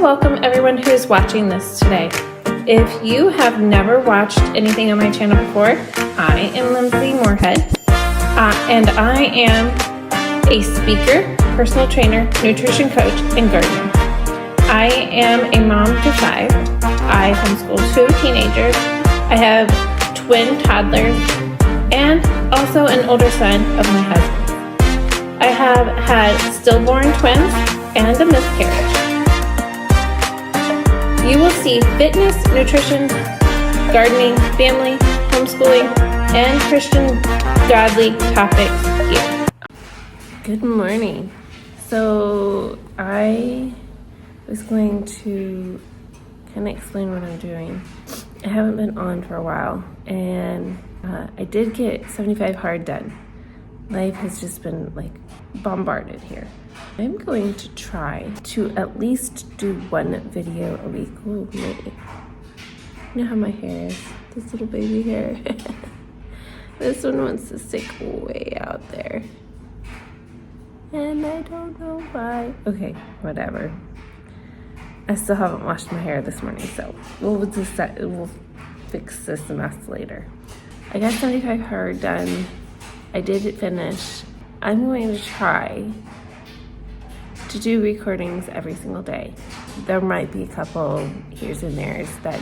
welcome everyone who is watching this today. If you have never watched anything on my channel before, I am Lindsay Moorhead, and I am a speaker, personal trainer, nutrition coach, and gardener. I am a mom to 5. I homeschool 2 teenagers. I have twin toddlers and also an older son of my husband. I have had stillborn twins and a miscarriage. You will see fitness, nutrition, gardening, family, homeschooling, and Christian godly topics here. Good morning. So I was going to kind of explain what I'm doing. I haven't been on for a while, and I did get 75 hard done. Life has just been like bombarded here. I'm going to try to at least do 1 video a week. Oh, maybe. You know how my hair is? This little baby hair. This one wants to stick way out there. And I don't know why. Okay, whatever. I still haven't washed my hair this morning, so we'll fix this mess later. I got 75 hard done. I did it finish. I'm going to try to do recordings every single day. There might be a couple here's and there's that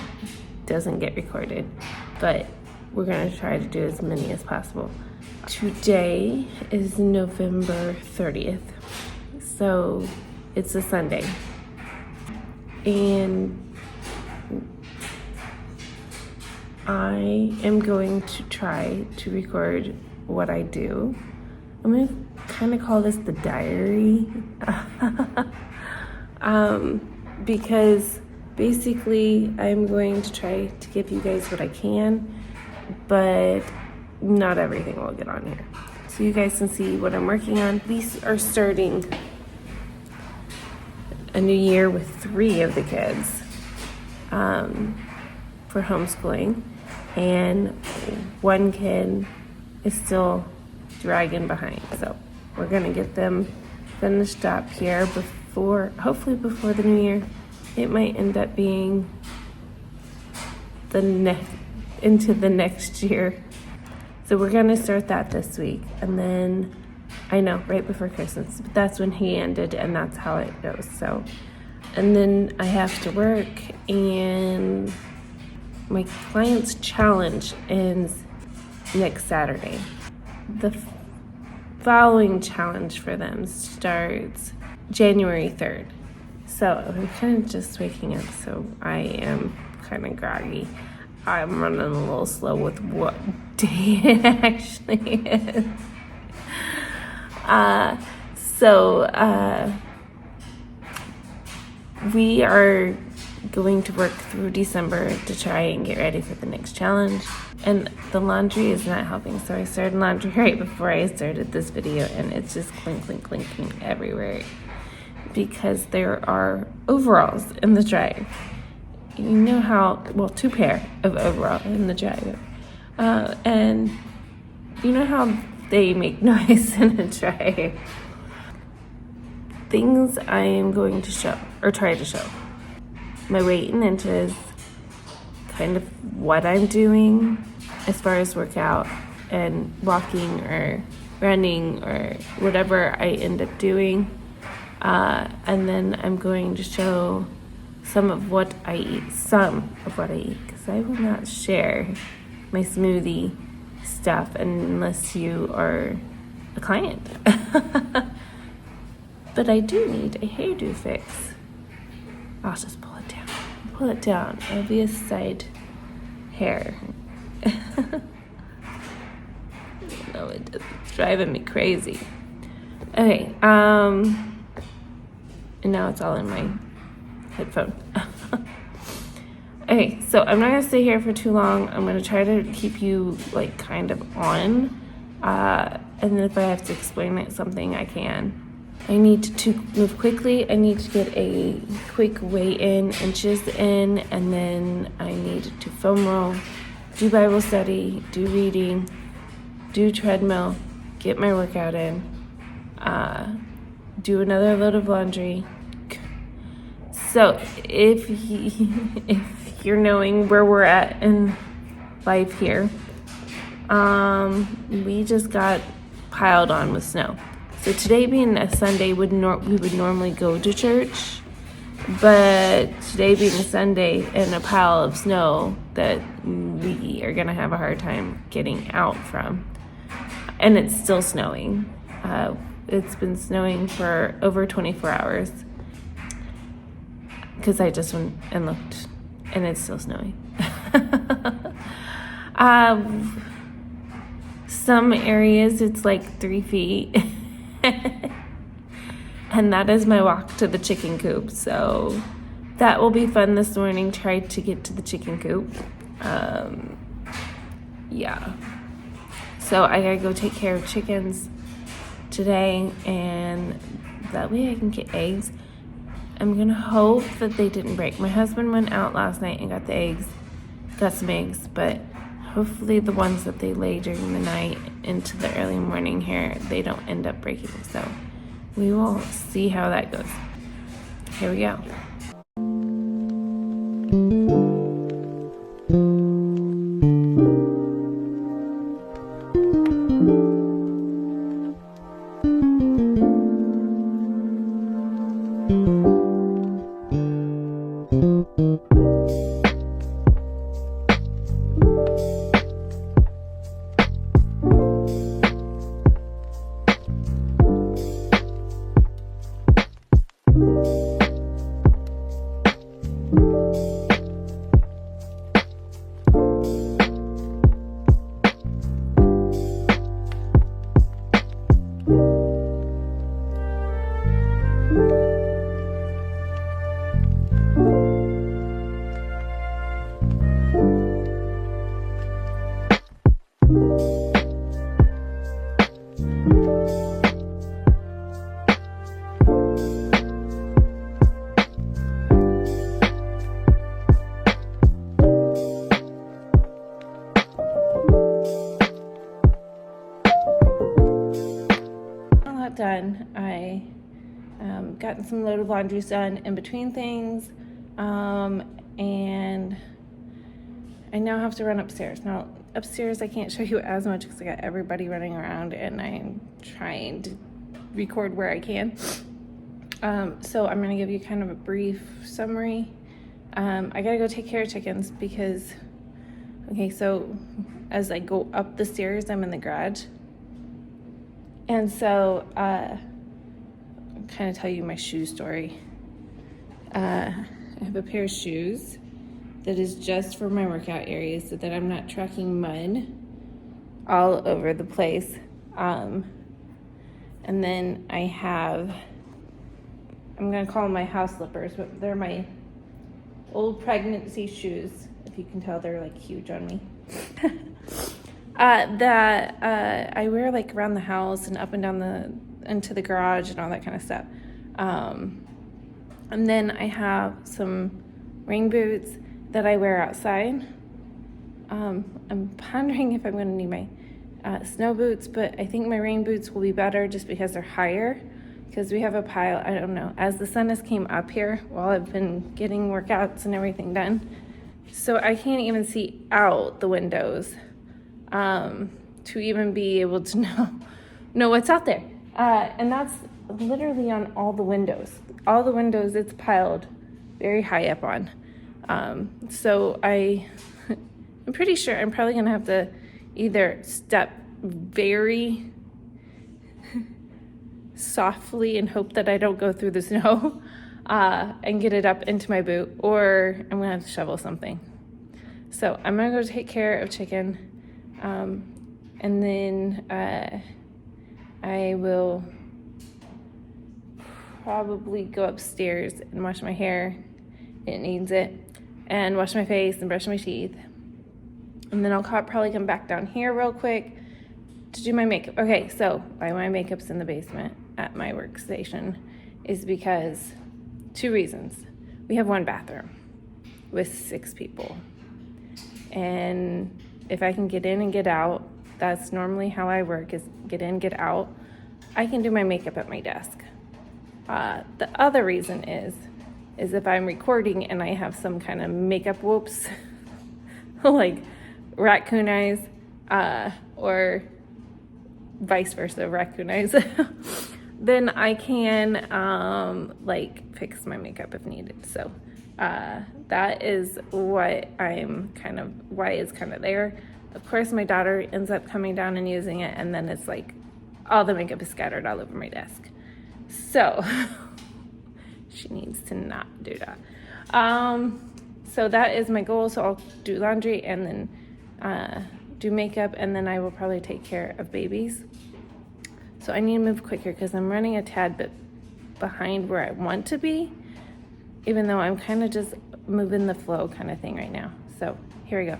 doesn't get recorded, but we're going to try to do as many as possible. Today is November 30th, so it's a Sunday, and I am going to try to record what I do. I'm going to kind of call this the diary because basically I'm going to try to give you guys what I can, but not everything will get on here. So you guys can see what I'm working on. We are starting a new year with 3 of the kids for homeschooling, and 1 kid is still dragging behind. So we're gonna get them finished up here hopefully before the new year. It might end up being into the next year. So we're gonna start that this week, and then I know right before Christmas, but that's when he ended, and that's how it goes. So, and then I have to work, and my client's challenge ends next Saturday. The following challenge for them starts January 3rd. So I'm kind of just waking up, so I am kind of groggy. I'm running a little slow with what day it actually is. We are going to work through December to try and get ready for the next challenge. And the laundry is not helping. So I started laundry right before I started this video, and it's just clinking everywhere because there are overalls in the dryer. You know how, 2 pair of overalls in the dryer. And you know how they make noise in the dryer. Things I am going to show, or try to show. My weight in inches, kind of what I'm doing as far as workout and walking or running or whatever I end up doing. And then I'm going to show some of what I eat, because I will not share my smoothie stuff unless you are a client. But I do need a hairdo fix. I'll just pull it down. It'll be a side hair. No, it's driving me crazy. Okay, and now it's all in my headphone. Okay, so I'm not gonna stay here for too long. I'm gonna try to keep you like kind of on, and then if I have to explain something, I can. I need to move quickly. I need to get a quick weigh in, inches in, and then I need to foam roll, do Bible study, do reading, do treadmill, get my workout in, do another load of laundry, So if you're knowing where we're at in life here, we just got piled on with snow. So today being a Sunday, we would normally go to church, but today being a Sunday and a pile of snow that we are gonna have a hard time getting out from, and it's still snowing. It's been snowing for over 24 hours because I just went and looked, and it's still snowing. Some areas it's like 3 feet. And that is my walk to the chicken coop. So that will be fun this morning. Tried to get to the chicken coop. Yeah. So I gotta go take care of chickens today, and that way I can get eggs. I'm gonna hope that they didn't break. My husband went out last night and got some eggs, but hopefully the ones that they lay during the night into the early morning here, they don't end up breaking. So we will see how that goes. Here we go. Done. I gotten some load of laundry done in between things, and I now have to run upstairs. Now upstairs I can't show you as much because I got everybody running around and I'm trying to record where I can. So I'm gonna give you kind of a brief summary. I gotta go take care of chickens because, okay, so as I go up the stairs, I'm in the garage. And so, I'll kind of tell you my shoe story. I have a pair of shoes that is just for my workout areas so that I'm not tracking mud all over the place. And then I have, I'm going to call them my house slippers, but they're my old pregnancy shoes. If you can tell, they're like huge on me. That I wear like around the house and up and down into the garage and all that kind of stuff. And then I have some rain boots that I wear outside. I'm pondering if I'm going to need my snow boots, but I think my rain boots will be better just because they're higher, because we have a pile, I don't know, as the sun has came up here while I've been getting workouts and everything done, so I can't even see out the windows to even be able to know what's out there. And that's literally on all the windows. All the windows it's piled very high up on. So I'm pretty sure I'm probably gonna have to either step very softly and hope that I don't go through the snow and get it up into my boot, or I'm gonna have to shovel something. So I'm gonna go take care of chicken. And then I will probably go upstairs and wash my hair. It needs it. And wash my face and brush my teeth. And then I'll probably come back down here real quick to do my makeup. Okay, so why my makeup's in the basement at my workstation is because 2 reasons. We have 1 bathroom with 6 people. And if I can get in and get out, that's normally how I work, is get in, get out. I can do my makeup at my desk. The other reason is is if I'm recording and I have some kind of makeup whoops, like raccoon eyes, or vice versa, raccoon eyes, then I can like fix my makeup if needed. So that is what why it's kind of there. Of course, my daughter ends up coming down and using it, and then it's like all the makeup is scattered all over my desk. So she needs to not do that. So that is my goal. So I'll do laundry and then do makeup, and then I will probably take care of babies. So I need to move quicker because I'm running a tad bit behind where I want to be, even though I'm kind of just moving the flow kind of thing right now. So here we go.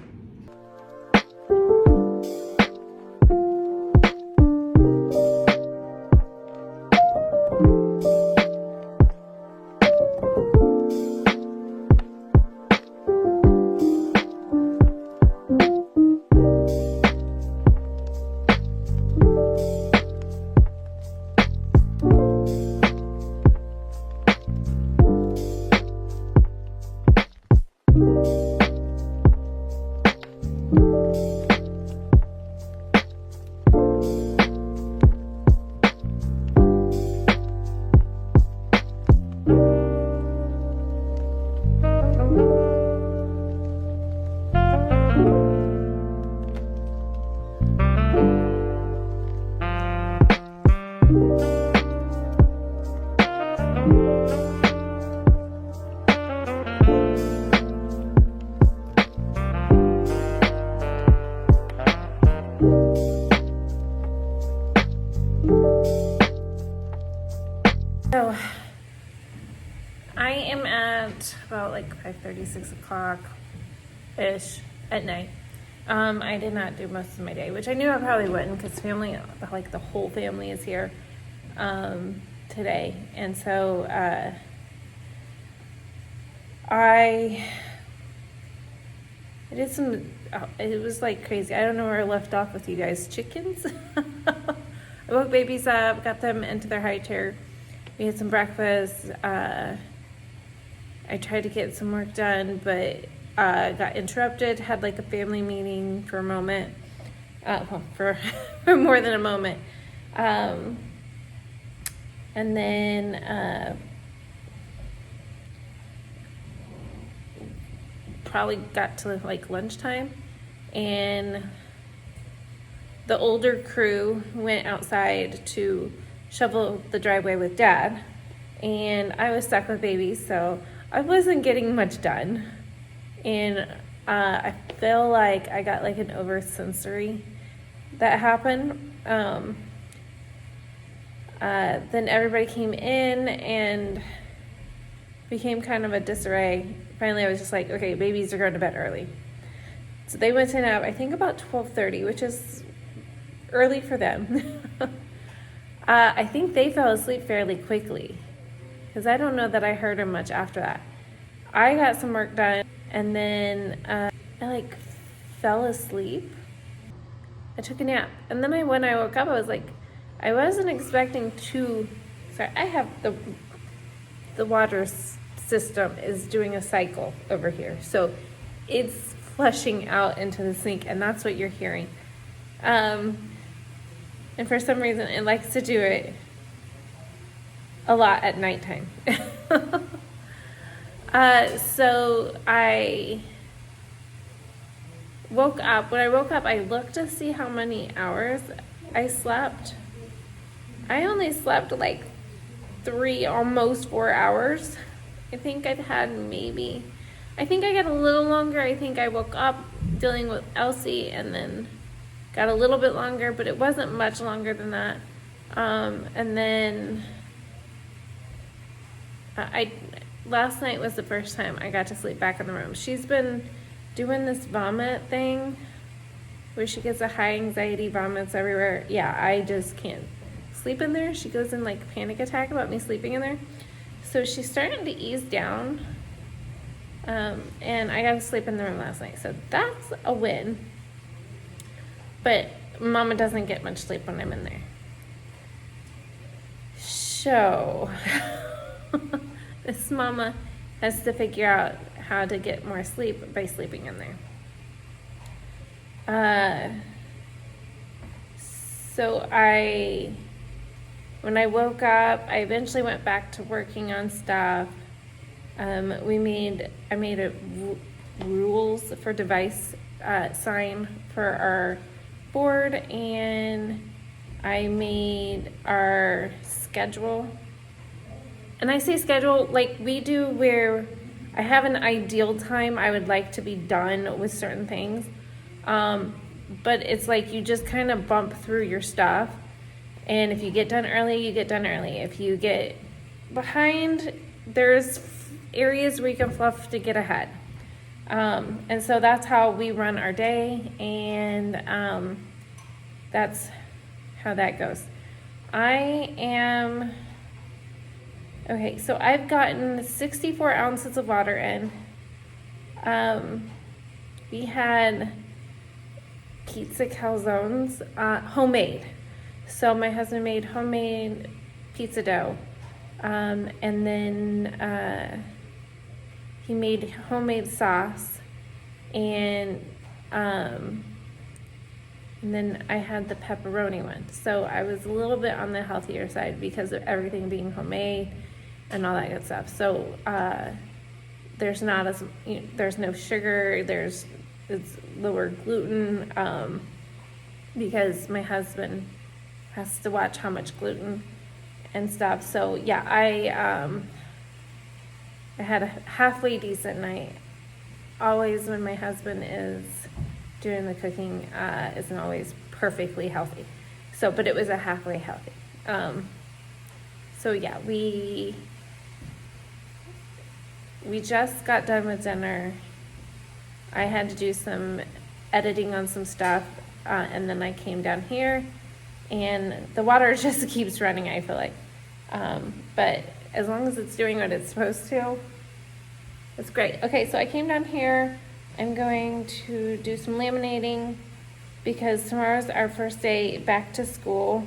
So I am at about like 5:30, 6 o'clock-ish at night. I did not do most of my day, which I knew I probably wouldn't because family, like the whole family is here today. And so I did some, it was like crazy. I don't know where I left off with you guys. Chickens? I woke babies up, got them into their high chair. We had some breakfast. I tried to get some work done, but got interrupted, had like a family meeting for a moment, for more than a moment. And then probably got to like lunchtime, and the older crew went outside to shovel the driveway with Dad, and I was stuck with babies, so I wasn't getting much done. And I feel like I got like an oversensory that happened. Then everybody came in and became kind of a disarray. Finally, I was just like, okay, babies are going to bed early. So they went to nap, I think about 12:30, which is early for them. I think they fell asleep fairly quickly because I don't know that I heard them much after that. I got some work done, and then I like fell asleep. I took a nap, and then when I woke up, I was like, I wasn't expecting to. Sorry, I have the water system is doing a cycle over here, so it's flushing out into the sink, and that's what you're hearing. And for some reason, it likes to do it a lot at nighttime. So I woke up. When I woke up, I looked to see how many hours I slept. I only slept like 3, almost 4 hours. I think I got a little longer. I think I woke up dealing with Elsie and then got a little bit longer, but it wasn't much longer than that. And then last night was the first time I got to sleep back in the room. She's been doing this vomit thing where she gets a high anxiety, vomits everywhere. Yeah, I just can't sleep in there. She goes in like a panic attack about me sleeping in there. So she's starting to ease down. And I got to sleep in the room last night. So that's a win. But Mama doesn't get much sleep when I'm in there. So, this Mama has to figure out how to get more sleep by sleeping in there. So when I woke up, I eventually went back to working on stuff. I made a rules for device sign for our board, and I made our schedule. And I say schedule like we do, where I have an ideal time I would like to be done with certain things. But it's like you just kind of bump through your stuff. And if you get done early, you get done early. If you get behind, there's areas where you can fluff to get ahead. And so that's how we run our day, and that's how that goes. Okay, so I've gotten 64 ounces of water in. We had pizza calzones, homemade. So my husband made homemade pizza dough, and then he made homemade sauce, and then I had the pepperoni one. So I was a little bit on the healthier side because of everything being homemade and all that good stuff. So there's no sugar. It's lower gluten, because my husband has to watch how much gluten and stuff. So yeah, I had a halfway decent night. Always when my husband is doing the cooking, isn't always perfectly healthy. So, but it was a halfway healthy. So yeah, we just got done with dinner. I had to do some editing on some stuff, and then I came down here, and the water just keeps running, I feel like. But as long as it's doing what it's supposed to, it's great. Okay, so I came down here. I'm going to do some laminating because tomorrow's our first day back to school.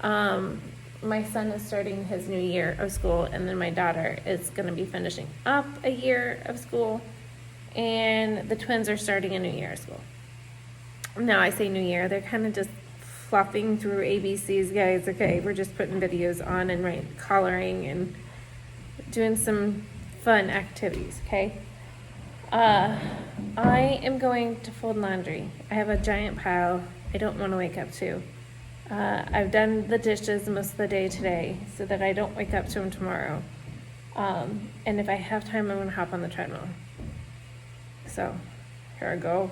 My son is starting his new year of school, and then my daughter is going to be finishing up a year of school, and the twins are starting a new year of school. Now I say new year, they're kind of just fluffing through ABCs, guys. Okay, we're just putting videos on and coloring and doing some fun activities, okay? I am going to fold laundry. I have a giant pile I don't want to wake up to. I've done the dishes most of the day today so that I don't wake up to them tomorrow. And if I have time, I'm going to hop on the treadmill. So, here I go.